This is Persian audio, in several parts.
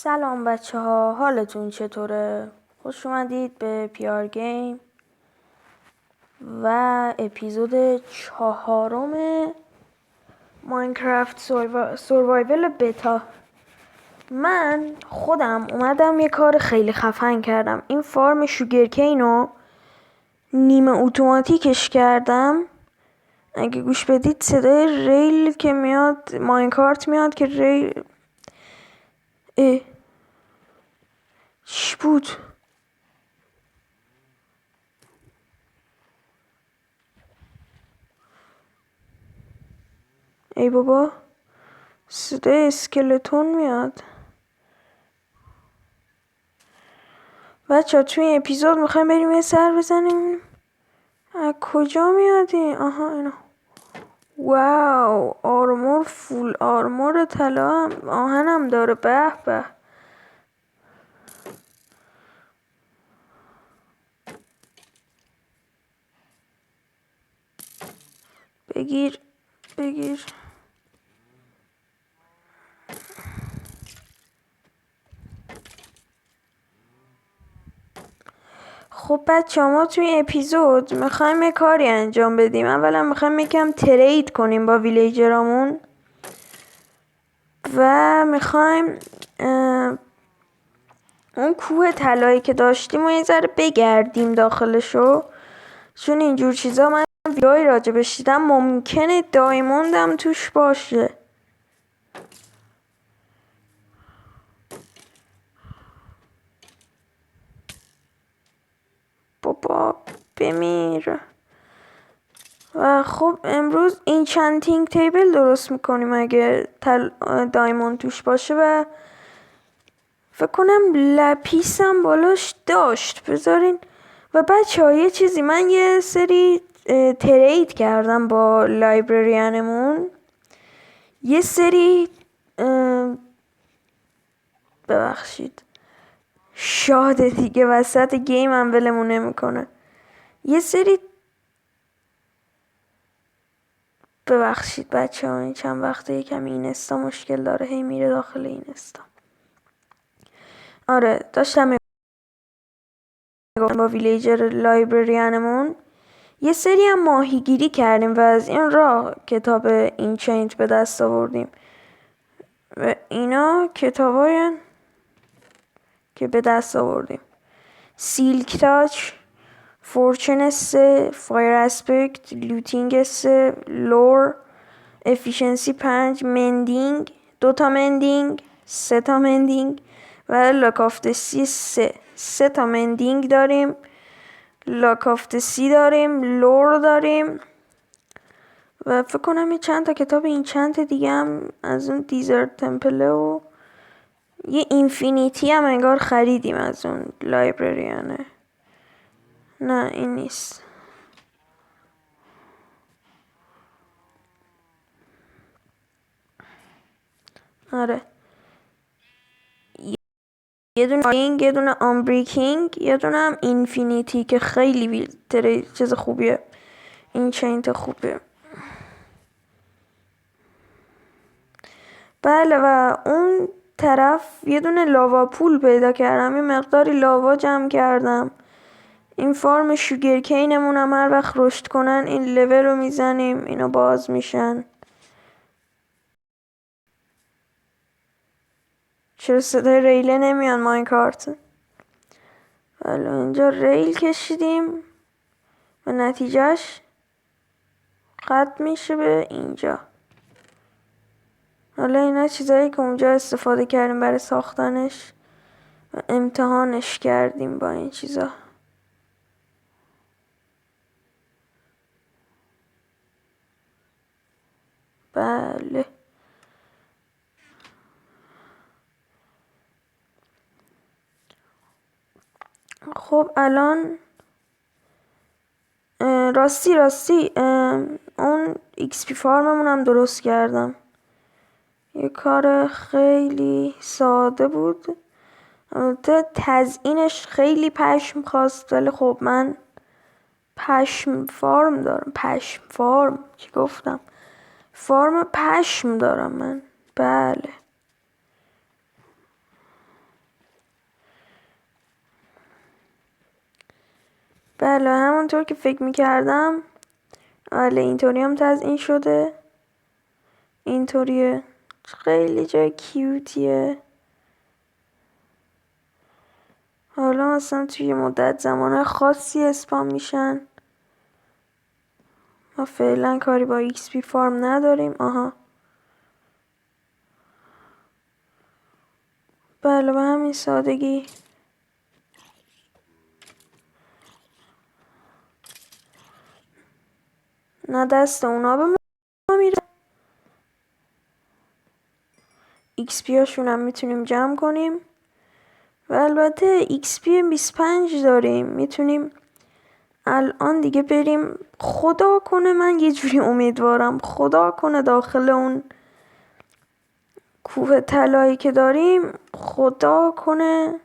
سلام بچه ها، حالتون چطوره؟ خوش اومدید به پیار گیم و اپیزود 4 ماینکرافت سوروایول بتا. من خودم اومدم یه کار خیلی خفن کردم. این فارم شوگرکین رو نیمه اتوماتیکش کردم. اگه گوش بدید صدای ریل که میاد، ماینکارت میاد که ریل چی بود؟ ای بابا، صدای اسکلتون میاد. بچه توی این اپیزود میخوایم بریم یه سر بزنیم. از کجا میادی؟ آها اینا. واو، آرمور، فول آرمور طلا هم آهنم داره. به به. بگیر بگیر. خب بچه ما توی این اپیزود میخوایم یه کاری انجام بدیم. اولا میخوایم یکم ترید کنیم با ویلیجرامون و میخوایم اون کوه طلایی که داشتیم و یه ذره بگردیم داخلشو، چون اینجور چیزا من ویدیوهایی راجبش دیدم ممکنه دایموندم توش باشه. بابا بمیر. و خب امروز اینچنتینگ تیبل درست میکنیم اگه دایموند توش باشه و فکر کنم لپیسم بالاش داشت. بذارین. و بچه ها یه چیزی، من یه سری ترید کردم با لایبرریانمون. یه سری ببخشید شاده دیگه وسط گیم هم ولمون نمیکنه. یه سری ببخشید بچه ها، این چند وقته یکم اینستا مشکل داره، هی میره داخل اینستا. آره داشتم با ویلیجر لایبرریانمون یه سری هم ماهیگیری کردیم و از این راه کتاب اینچنت به دست آوردیم و اینا کتابای که به دست آوردیم: سیلک تاچ، فورچن 3، فایر اسپکت، لوتینگ 3، لور، افیشنسی 5، مندینگ 2 مندینگ، 3 مندینگ و لاکافت سی 3 مندینگ داریم. لاکافت سی داریم، لور داریم و فکر کنم یه چند تا کتاب این چند دیگه هم از اون دیزرت تمپله و یه اینفینیتی هم انگار خریدیم از اون لایبرریانه. نه این نیست. آره یه دونه کینگ، یه دونه آمبریکینگ، یه دونه هم اینفینیتی که خیلی چیز خوبیه. این چینت خوبه. بله و اون طرف یه دونه لاوا پول پیدا کردم. یه مقداری لاوا جمع کردم. این فارم شوگرکینمون هم هر وقت رشد کنن این لول رو میزنیم، اینا باز میشن. چرا صدای ریله نمیان ماینکارت؟ حالا اینجا ریل کشیدیم و نتیجهش قطع میشه به اینجا. حالا اینا چیزایی که اونجا استفاده کردیم برای ساختنش و امتحانش کردیم با این چیزا. بله خب الان راستی اون XP فارممون هم درست کردم. یه کار خیلی ساده بود. البته تزیینش خیلی پشم خواست، ولی خب من پشم فارم دارم. پشم فارم چی گفتم؟ فارم پشم دارم من. بله بله همونطور که فکر میکردم. بله اینطوری هم تزیین شده. اینطوریه. خیلی جای کیوتیه. حالا مثلا توی مدت زمان خاصی اسپام میشن. ما فعلا کاری با XP فارم نداریم. آها بله به همین سادگی. نه دست اونا به ما میره. XP هاشون هم میتونیم جمع کنیم و البته XP 25 داریم. میتونیم الان دیگه بریم. خدا کنه من یه جوری امیدوارم خدا کنه داخل اون کوه طلایی که داریم خدا کنه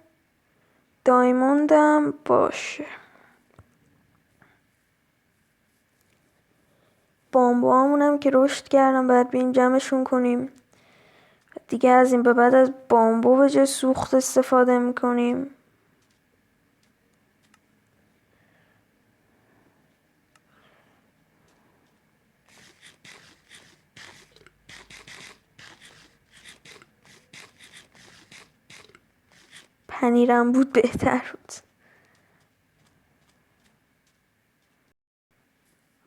دایموندم باشه. بامبوامونم که رشد کردم باید بریم جمعشون کنیم. دیگه از این به بعد از بامبو به جای سوخت استفاده میکنیم. پنیرم بود بهتر بود.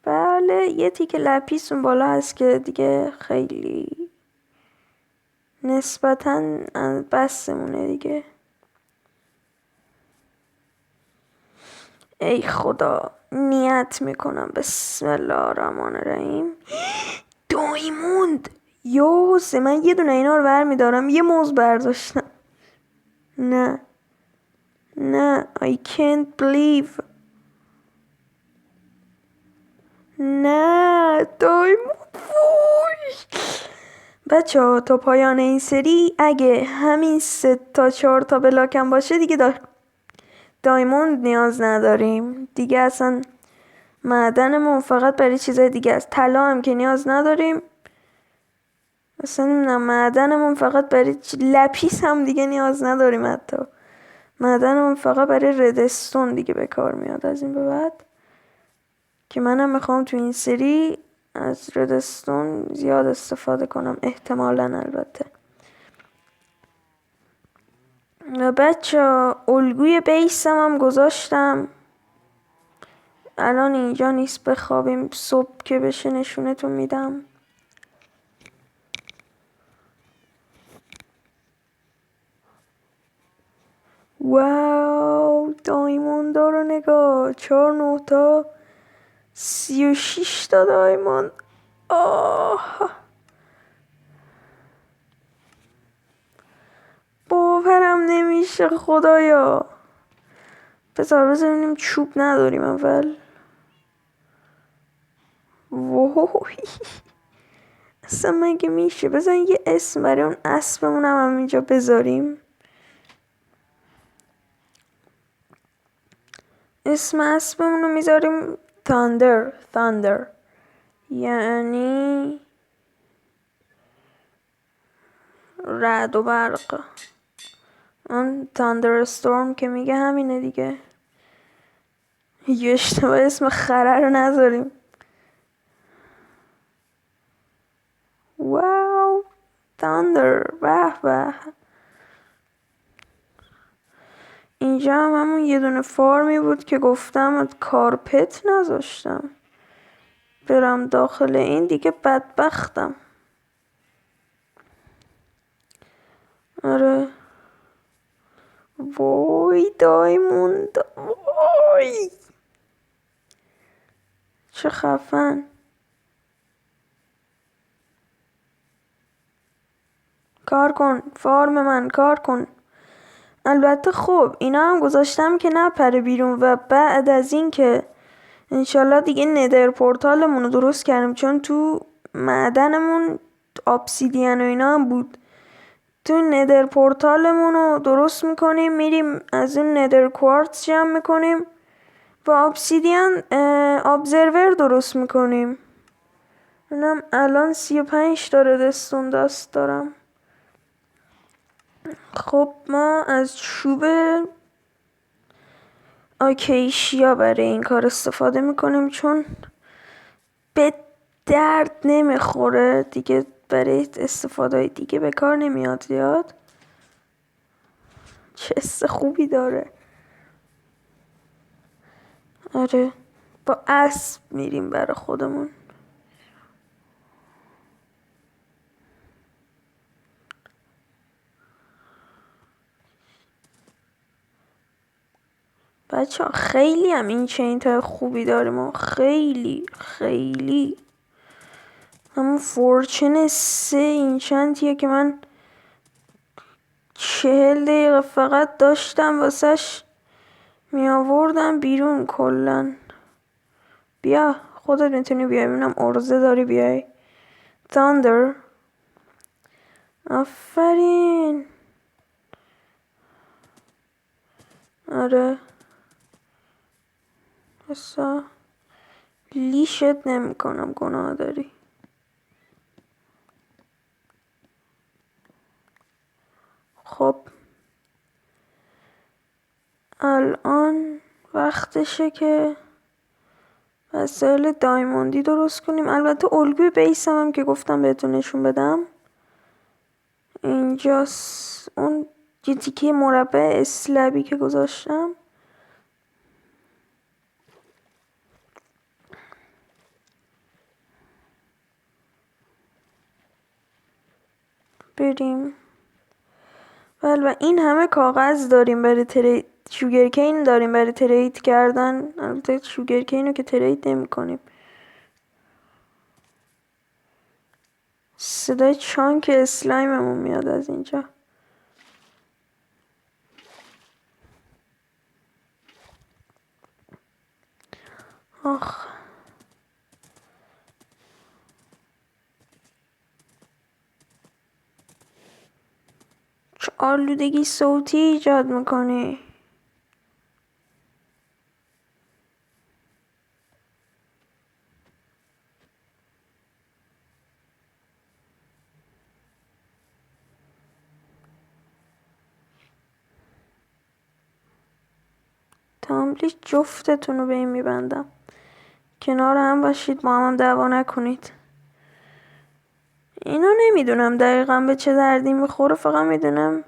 بله یه تیکه لپیس اون بالا هست که دیگه خیلی نسبتا بسمونه دیگه. ای خدا نیت میکنم بسم الله الرحمن الرحیم. دایموند یوسه من یه دونه اینا رو برمیدارم. یه موز برداشتم. نه I can't believe. نه دایموند وای. بچه ها تا پایان این سری اگه همین 3 تا 4 تا بلاکم باشه دیگه دایموند نیاز نداریم دیگه. اصلا معدنمون فقط برای چیزای دیگه است. طلا هم که نیاز نداریم. اصلا نمیدونم معدنمون فقط برای لپیس هم دیگه نیاز نداریم. حتی معدنمون فقط برای ردستون دیگه به کار میاد از این به بعد. که منم میخوام تو این سری از ردستون زیاد استفاده کنم احتمالاً. البته بچه الگوی بیسم هم گذاشتم. الان اینجا نیست بخوابیم. صبح که بشه نشونتون میدم. واو دایموندا رو نگاه. 4 9 تا 36 تا دایموند. باورم نمیشه خدایا. بذار ببینیم چوب نداریم اول. وای اصلا مگه میشه. بذار یه اسم برای اون اسبمون هم اینجا بذاریم. اسم اسبمون رو میذاریم Thunder. یعنی رعد و برق. اون Thunderstorm که میگه همینه دیگه. یه اشتباه اسم خره رو نذاریم. واو Thunder به به. اینجا هم همون یه دونه فارمی بود که گفتم کارپت نذاشتم برم داخل این دیگه بدبختم. آره وای دایموند وای چه خفن. کار کن فارم من کار کن. البته خب اینا هم گذاشتم که نپره بیرون و بعد از این که انشالله دیگه ندر پورتالمون رو درست کردیم چون تو معدنمون ابسیدین و اینا هم بود. تو ندر پورتالمون رو درست میکنیم میریم از این ندر کوارتز جمع میکنیم و ابسیدین ابزرور درست میکنیم. منم الان 35 تا ردستون دست دارم. خب ما از چوب آکیشیا برای این کار استفاده میکنیم چون به درد نمیخوره دیگه، برای استفاده دیگه به کار نمیاد زیاد. چه حس خوبی داره. آره با اسب میریم برای خودمون. بچه ها خیلی هم این چینت های خوبی داریم و خیلی خیلی همون فورچن 3 این چنتیه که من 40 دقیقه فقط داشتم واسش می آوردم بیرون کلن. بیا خودت میتونی بیای، ببینم ارزه داری بیای. تاندر آفرین. آره بسا لیشت نمی کنم، گناه داری. خب الان وقتشه که وسایل دایموندی درست کنیم. البته الگوی بیسم هم که گفتم بهتون نشون بدم اینجاست، اون یه تیکه مربع اسلبی که گذاشتم. بریم و این همه کاغذ داریم برای ترید، شوگرکین داریم برای ترید کردن. البته شوگرکین رو که ترید نمی کنیم. صدای چانک اسلایممون میاد از اینجا. آخ چه آلودگی صوتی ایجاد میکنی. تمبلیش جفتتون رو به این میبندم، کنار هم باشید، با هم دعوا نکنید. اینو نمیدونم دقیقا به چه دردی میخوره، فقط میدونم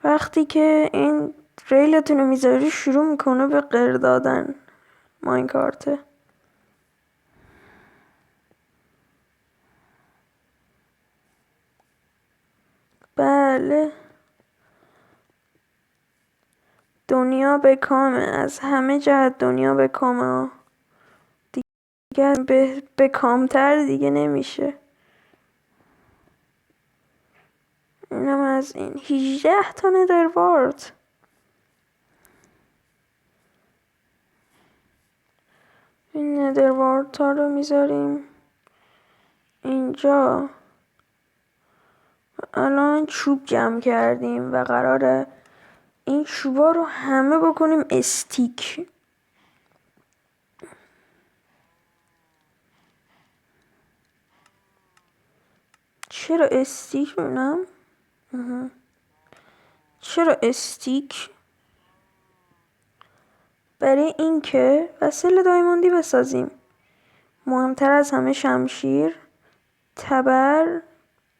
وقتی که این ریلتون رو میذاری شروع میکنه به غر دادن ماینکارته. بله دنیا به کامه، از همه جهت دنیا به کامه، دیگه به کامتر دیگه نمیشه. اینم از این 18 تا ندروارد. این ندروارد ها رو میذاریم اینجا. الان چوب جمع کردیم و قراره این چوبا رو همه بکنیم استیک. چرا استیک ببینم؟ چرا استیک؟ برای اینکه وسیله دایموندی بسازیم. مهمتر از همه شمشیر، تبر،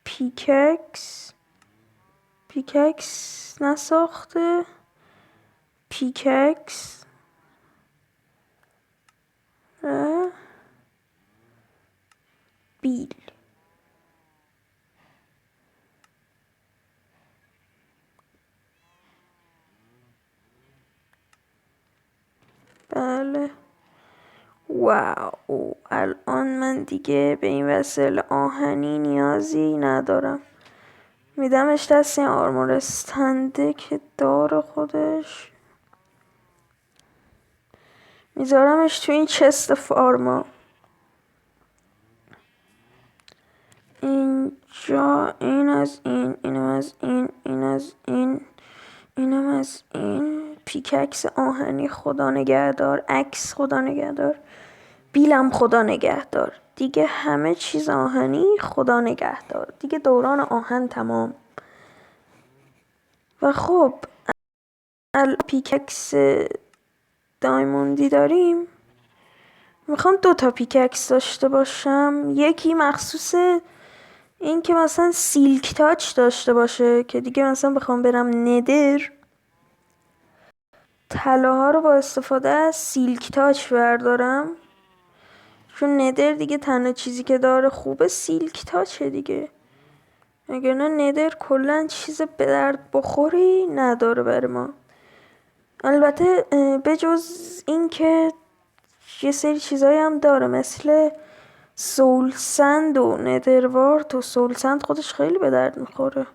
پیککس نساخته، پیککس بیل. بله واو، الان من دیگه به این وسیله آهنی نیازی ندارم. میدمش دست این آرمور استنده که داره خودش، میذارمش تو این چست فارما اینجا. این از این، اینم از این، این از این، اینم از این. پیککس آهنی خدا نگهدار، عکس خدا نگهدار، بیلم خدا نگهدار، دیگه همه چیز آهنی خدا نگهدار، دیگه دوران آهن تمام. و خب پیککس دایموندی داریم، میخوام 2 پیککس داشته باشم. یکی مخصوص این که مثلا سیلک تاچ داشته باشه که دیگه مثلا بخوام برم ندر طلاها رو با استفاده از سیلک تاچ بردارم، چون ندر دیگه تنها چیزی که داره خوبه سیلک تاچه دیگه. اگر نه ندر کلا چیز به درد بخوری نداره برای ما. البته بجز این که یه سری چیزایی هم داره مثل سول سند و ندروارت و سول سند خودش خیلی به درد میخوره.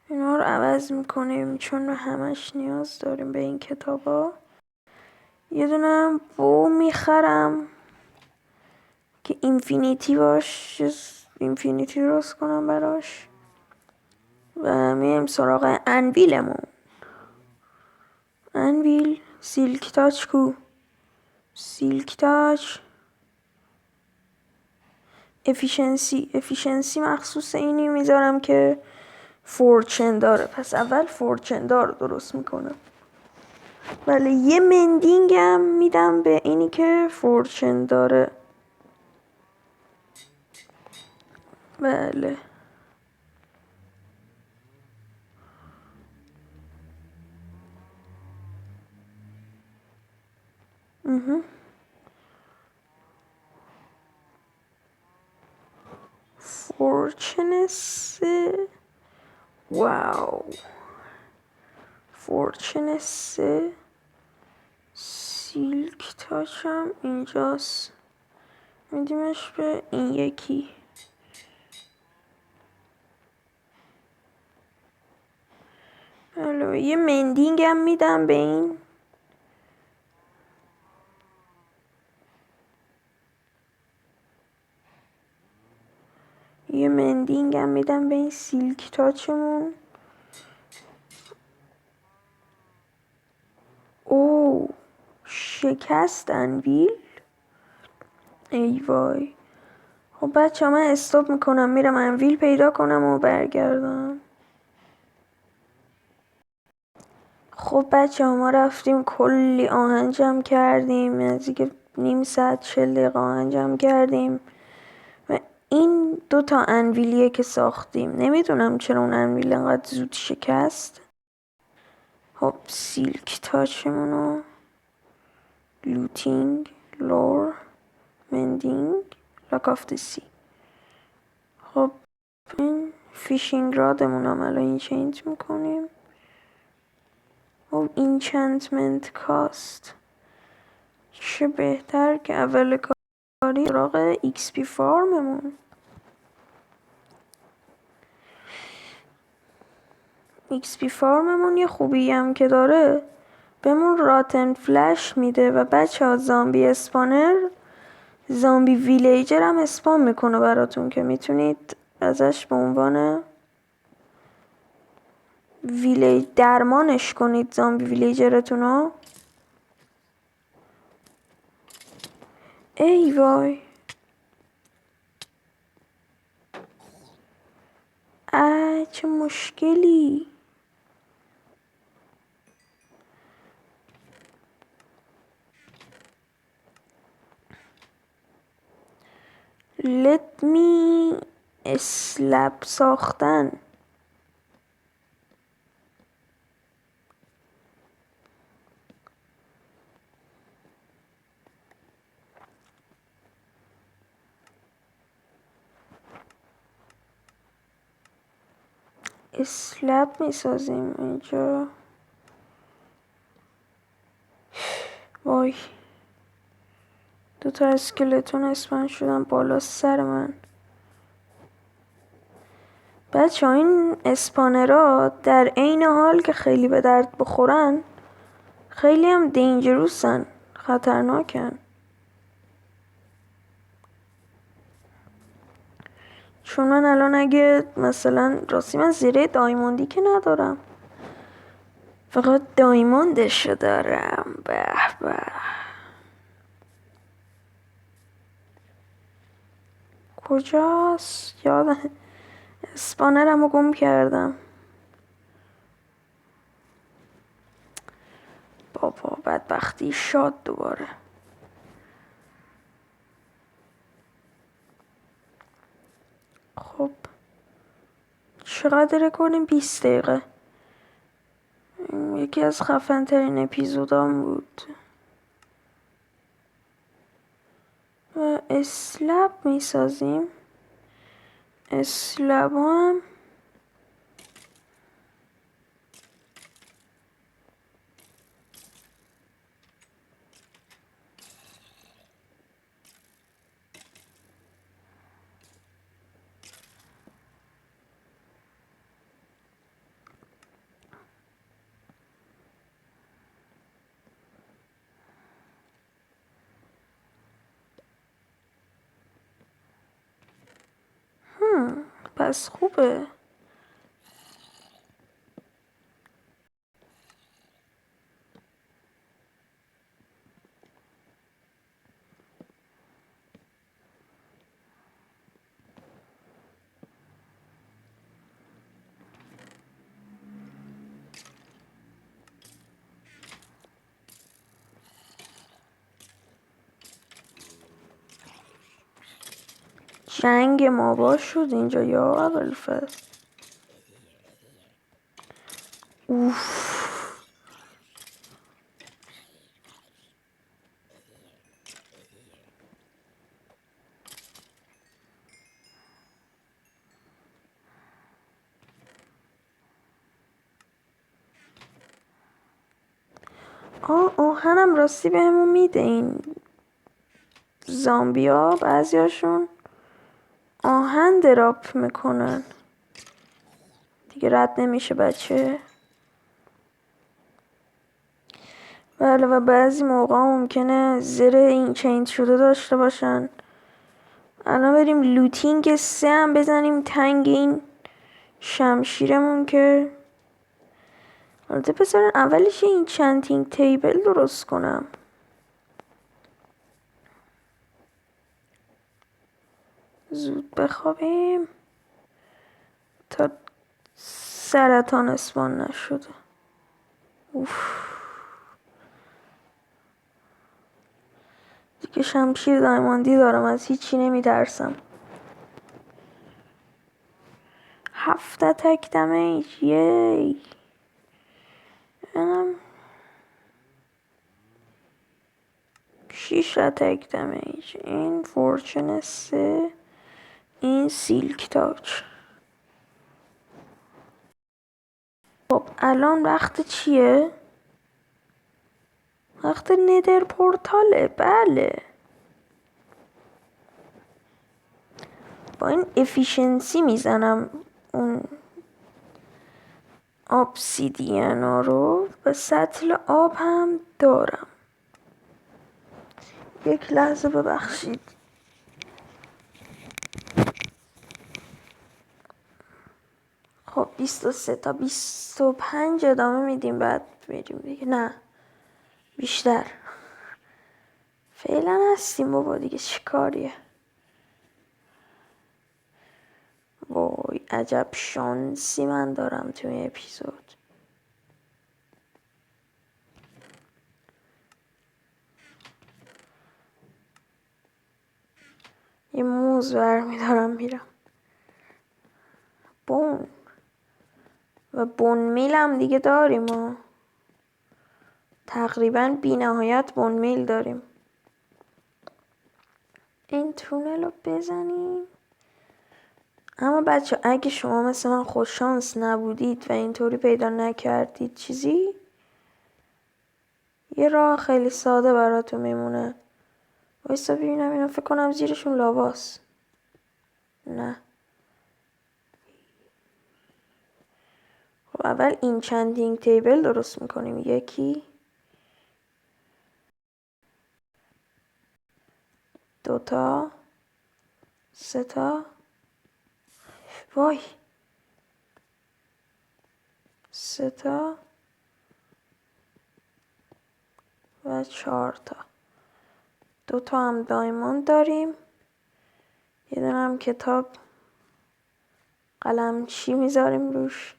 اینا رو عوض میکنیم چون همش نیاز داریم به این کتابا. یه دونه بو میخرم که اینفینیتی باش، اینفینیتی درست کنم براش و میریم سراغ انویلمون. انویل سیلک تاچ کو؟ سیلک تاچ افیشنسی مخصوص اینی میذارم که فورچن داره، پس اول فورچن دار درست میکنم. بله یه مندینگ هم میدم به اینی که فورچن داره. بله فورچنس، واو فورچنس سیلک تاچ هم اینجاست، میدیمش به این یکی. بله یه مندینگ هم میدم به این. یه مندینگ هم میدم به این سیلک تاچمون. او شکست انویل، ای وای. خب بچه من استوب میکنم میرم انویل پیدا کنم و برگردم. خب بچه ما رفتیم کلی آهن جمع کردیم، نزدیک نیم ساعت 40 دقیقه آهن جمع کردیم و این 2 انویلیه که ساختیم. نمیدونم چرا اون انویل انقدر زود شکست. خب سیلک تاچمونو لوتینگ لور مندینگ لاک آف دی سی. خب این فیشینگ رادمون هم الان اینچنت میکنیم. خب اینچنتمنت کاست چه بهتر که اول کاری سراغ ایکس پی فارممون. ایکس پی فارممون یه خوبی هم که داره بهمون راتن فلش میده و بچه ها زامبی اسپانر، زامبی ویلیجر هم اسپان میکنه براتون که میتونید ازش به عنوان ویلیج درمانش کنید زامبی ویلیجرتون رو. ای وای چه مشکلی. let me اسلب ساختن. اسلب میسازیم اینجا. وای 2 اسکلتون اسپن شدن بالا سر من. بچه ها این اسپانرها در عین حال که خیلی به درد بخورن خیلی هم دینجروسن، خطرناکن. چون من الان اگه مثلا راستی من زیره دایموندی که ندارم، فقط دایموندشو دارم. به به کجاست؟ یادم اسپانرمو گم کردم. بدبختی شاد دوباره. خب چقدر کنیم؟ 20 دقیقه. یکی از خفن ترین اپیزودام بود. و اسلب میسازیم. اسلب هم پس خوبه. جنگ ما شد اینجا یا ابوالفضل. اوف. آهنم راستی بهمون میده این زامبیا. بعضیاشون آهن دراپ میکنن دیگه، رد نمیشه بچه. بله، و بعضی موقع ممکنه زره این چینت شده داشته باشن. الان بریم لوتینگ 3 هم بزنیم تنگ این شمشیرمون که البته بذارن اولش این چنتینگ تیبل درست کنم. زود بخوابیم تا سرطان اسپان نشده. اوف. دیگه شمشیر دایموندی دارم، از هیچی نمیترسم. 7 اتک دمیج. یی. اینم 6 اتک دمیج. این فورچن 3، این سیلک تاچ. خب الان وقت چیه؟ وقت ندر پورتاله. بله، با این افیشنسی میزنم اون ابسیدیانا رو. و سطل آب هم دارم. یک لحظه ببخشید. خب 23 تا 25 ادامه میدیم، بعد بریم دیگه. نه بیشتر فعلا هستیم بابا، دیگه چی کاریه. وای عجب شانسی من دارم تو این اپیزود. یه موز برمیدارم میرم. بون و بون میل هم دیگه داریم و تقریبا بی نهایت بون میل داریم. این تونل رو بزنیم. اما بچه اگه شما مثل من خوششانس نبودید و اینطوری پیدا نکردید چیزی، یه راه خیلی ساده براتون میمونه. وایسا ببینم، اینا فکر کنم زیرشون لاواست. نه. خب اول این چندینگ تیبل درست میکنیم. 1، 2 تا، 3 تا. وای 3 تا و 4 تا. 2 تا هم دایموند داریم. یه دونه هم کتاب قلمچی میذاریم روش.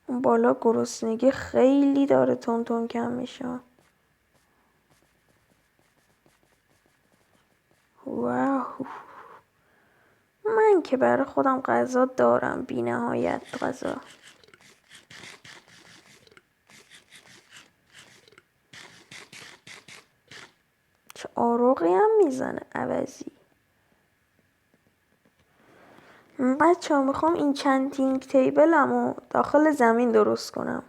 اون بالا گرسنگی خیلی داره تون کم میشه. واو، من که برای خودم غذا دارم، بی نهایت غذا. چه آروغی هم میزنه عوضی. بچه ها میخوام این چنتینگ تیبلم رو داخل زمین درست کنم.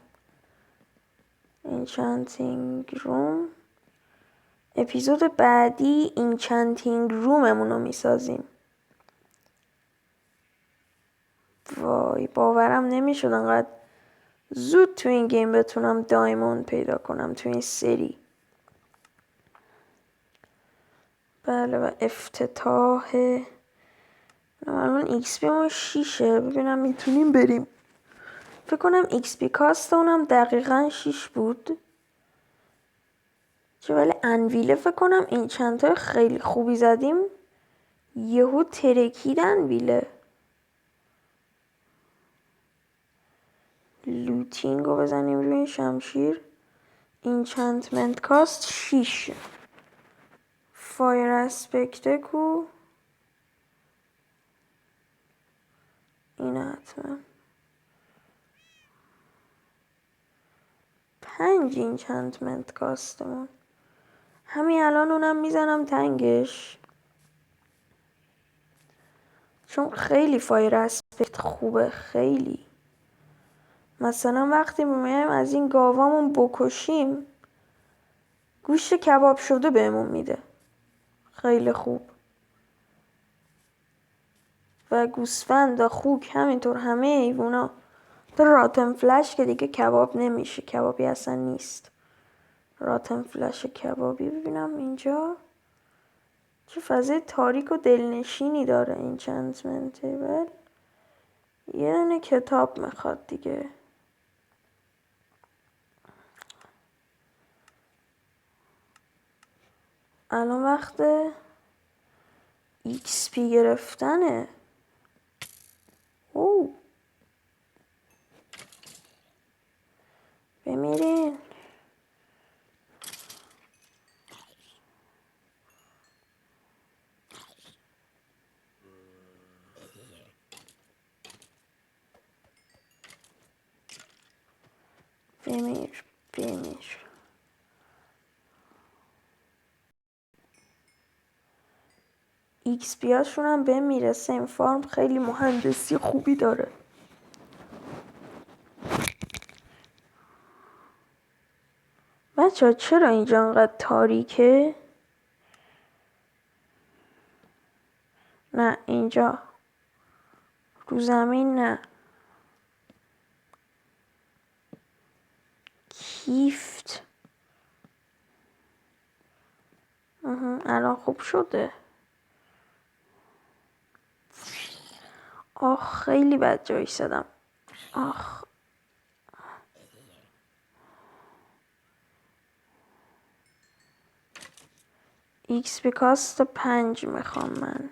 این چنتینگ روم. اپیزود بعدی این چنتینگ روممون رو میسازیم. وای باورم نمیشد انقدر زود تو این گیم بتونم دایموند پیدا کنم تو این سری. بله و افتتاح. الان ایکس پی ما 6، ببینم میتونیم بریم. فکر کنم ایکس پی کاست اونم دقیقا 6 بود. چه ولی انویله فکر کنم این چند تا خیلی خوبی زدیم یهو ترکید انویله. لوتینگ رو بزنیم روی شمشیر. اینچنتمنت کاست 6. فایر اسپکت کو این حتما 5 اینچنتمنت کاستمون. همین الان اونم میزنم تنگش چون خیلی فایر اسپکت خوبه. خیلی مثلا وقتی میایم از این گاوامون بکشیم گوشت کباب شده بهمون میده. خیلی خوب. و گوسفند و خوک همینطور همه ایوونا. تو راتن فلش که دیگه کباب نمیشه، کبابی اصلا نیست. راتن فلش کبابی. ببینم اینجا چه فضای تاریک و دلنشینی داره این چنتمنت تیبل. یه دونه کتاب میخواد دیگه. الان وقت ایکس پی گرفتنه. او بمیرین. بمیر بمیر. ایکس پی هاشون هم بمیره. سیم فارم خیلی مهندسی خوبی داره. بچه ها چرا اینجا انقدر تاریکه؟ نه اینجا رو زمین نه. کیفت. الان خوب شده. آخ خیلی بد جایی زدم. آخ ایکس پی کاست 5 میخوام من.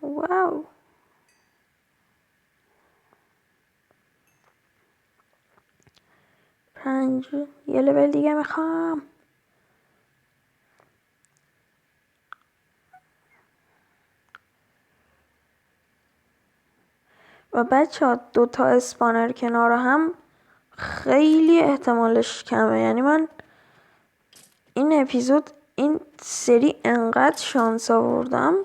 واو 5. یه لول دیگه میخوام. و بچه ها 2 تا اسپانر کنار هم خیلی احتمالش کمه. یعنی من این اپیزود این سری انقدر شانس آوردم.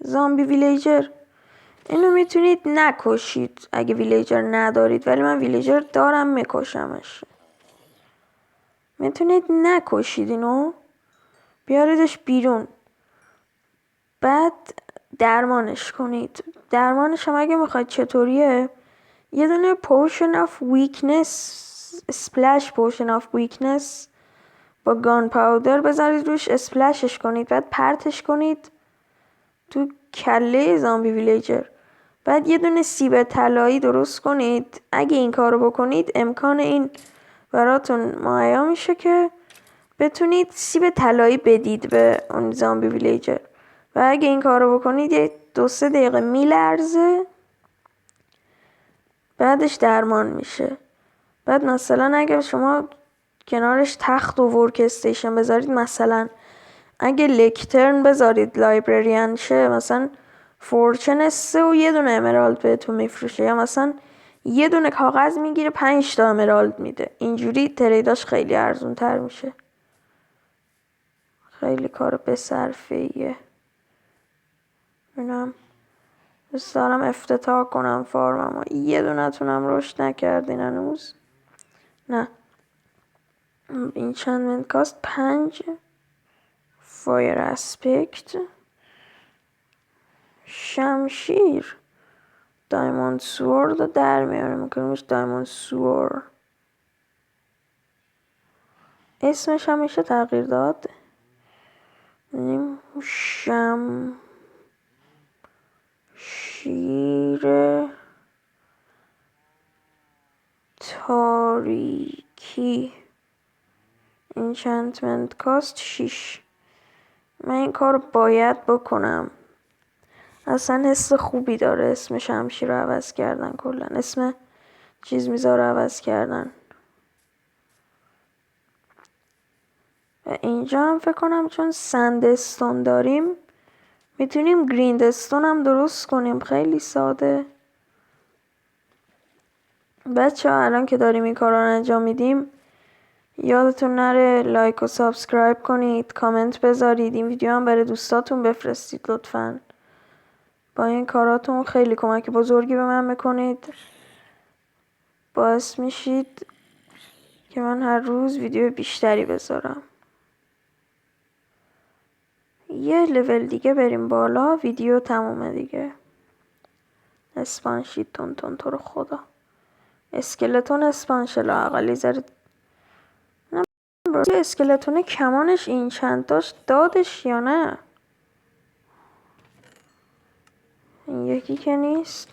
زامبی ویلیجر. اینو میتونید نکشید اگه ویلیجر ندارید، ولی من ویلیجر دارم میکشمش. میتونید نکشید اینو، بیاریدش بیرون، بعد درمانش کنید. درمانش هم اگه میخواید چطوریه، یه دونه پوشن آف ویکنس، اسپلش پوشن آف ویکنس با گان پاودر بذارید روش، اسپلشش کنید، بعد پرتش کنید تو کله زامبی ویلیجر. بعد یه دونه سیب طلایی درست کنید. اگه این کارو بکنید امکان این براتون مهیا میشه که بتونید سیب طلایی بدید به اون زامبی ویلیجر. و اگه این کارو بکنید یه 2-3 دقیقه میلرزه، بعدش درمان میشه. بعد مثلا اگه شما کنارش تخت و ورک استیشن بذارید، مثلا اگه لکترن بذارید لایبرریان شه، مثلا فورچن 3 و یه دونه امرالد بهتون میفروشه، یا مثلا یه دونه کاغذ میگیره 5 تا امرالد میده. اینجوری تریداش خیلی ارزون تر میشه. خیلی کار بصرفه‌ایه. اینم دوست دارم افتتاح کنم فارممو. یه دونه تونم رشد نکردین هنوز. نه اینچنمنت کاست 5. فایر اسپکت، شمشیر دایموند سورد رو در میاره، میکنیمش دایموند سور. اسمش هم میشه تغییر داد. شمشیر تاریکی، انچنتمنت کاست 6. من این کار باید بکنم. اصلا حس خوبی داره اسم شمشیر رو عوض کردن. کلا اسم چیز میذاره عوض کردن. و اینجا هم فکر کنم چون سندستون داریم میتونیم گریندستون هم درست کنیم. خیلی ساده. بچه ها الان که داریم این کار رو انجام میدیم، یادتون نره لایک و سابسکرایب کنید، کامنت بذارید، این ویدیو هم برای دوستاتون بفرستید لطفاً. با این کاراتون خیلی کمک بزرگی به من میکنید. باعث میشید که من هر روز ویدیو بیشتری بذارم. یه لول دیگه بریم بالا، ویدیو تمومه دیگه. اسپانشید تون تو رو خدا. اسکلتون اسپانشل اقلی زره. نه اسکلتون کمانش این چند داشت دادش یا نه؟ این یکی که نیست.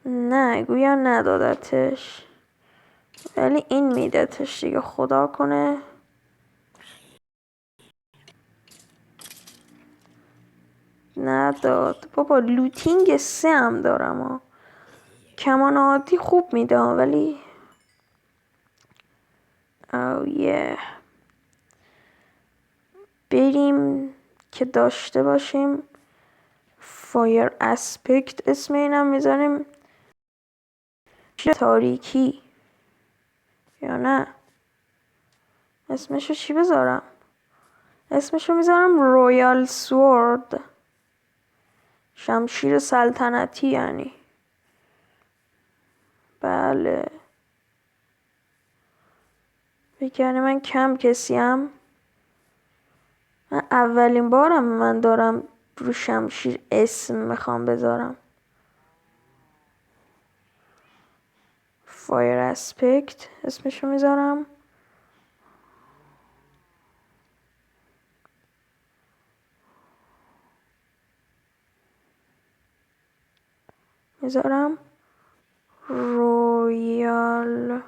نه گویا ندادتش، ولی این میدتش دیگه. خدا کنه نداد. بابا لوتینگ 3 هم دارم ها. کمان عادی خوب میده ولی او یه بریم که داشته باشیم. فایر اسپکت اسم اینم میذاریم. تاریکی یا نه اسمشو چی بذارم؟ اسمشو میذارم رویال سورد، شمشیر سلطنتی یعنی. بله بکنه من کم کسیم. من اولین بارم من دارم رو شمشیر اسم میخوام بذارم. فایر اسپکت اسمشو میذارم. رویال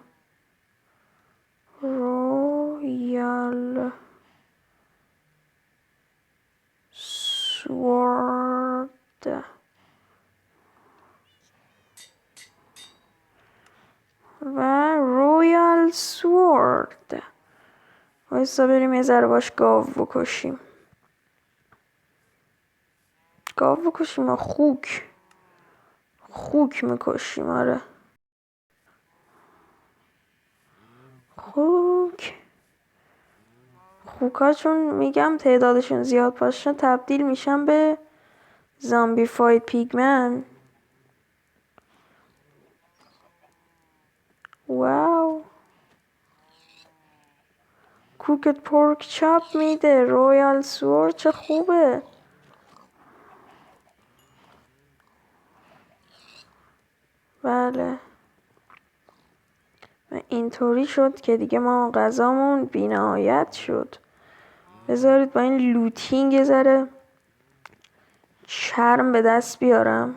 سورد و رویال سورد. وایسا بریم یه ذره باش گاو بکشیم. و خوک میکشیم. آره خوکا چون میگم تعدادشون زیاد باشه تبدیل میشن به زامبی فاید پیگمن. واو کوکت پورک چاپ میده. رویال سور چه خوبه. بله و اینطوری شد که دیگه ما غذامون بی‌نهایت شد. بذارید با این لوتینگ یه ذره چرم به دست بیارم.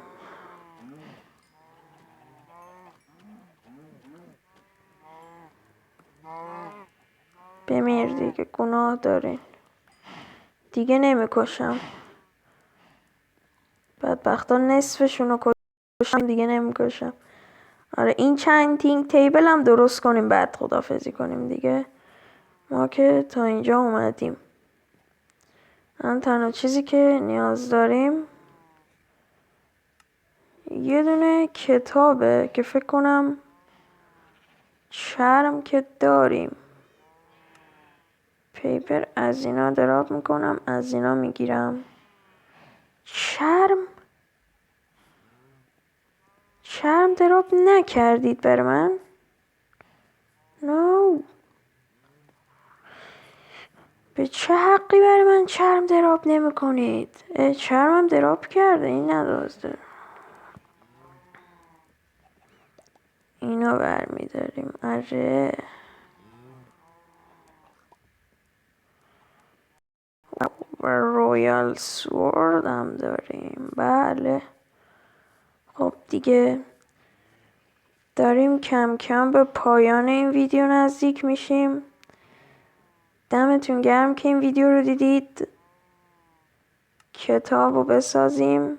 بمیر دیگه، گناه دارین. دیگه نمیکشم. بدبختا نصفشون رو کشم دیگه نمیکشم. آره این چندینگ تیبل هم درست کنیم بعد خدافزی کنیم دیگه. ما که تا اینجا اومدیم. الان تنها چیزی که نیاز داریم یه دونه کتابه که فکر کنم چرم که داریم. پیپر از اینا دراب میکنم، از اینا میگیرم. چرم دراب نکردید بر من؟ نو به چه حقی برای من چرم دراب نمی کنید؟ چرمم دراب کرده این ندازده. اینو برمیداریم. آره و رویال سورد هم داریم. بله خب دیگه داریم کم کم به پایان این ویدیو نزدیک میشیم. دمتون گرم که این ویدیو رو دیدید. کتاب رو بسازیم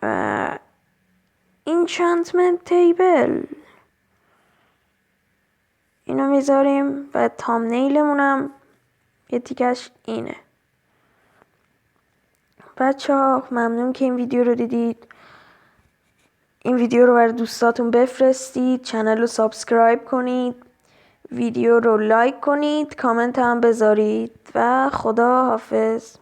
و انچانتمنت تیبل اینو میذاریم و تامنیلمونم یه تیکش اینه. بچه ها ممنون که این ویدیو رو دیدید. این ویدیو رو برای دوستاتون بفرستید، چنل رو سابسکرایب کنید، ویدیو رو لایک کنید، کامنت هم بذارید و خدا حافظ.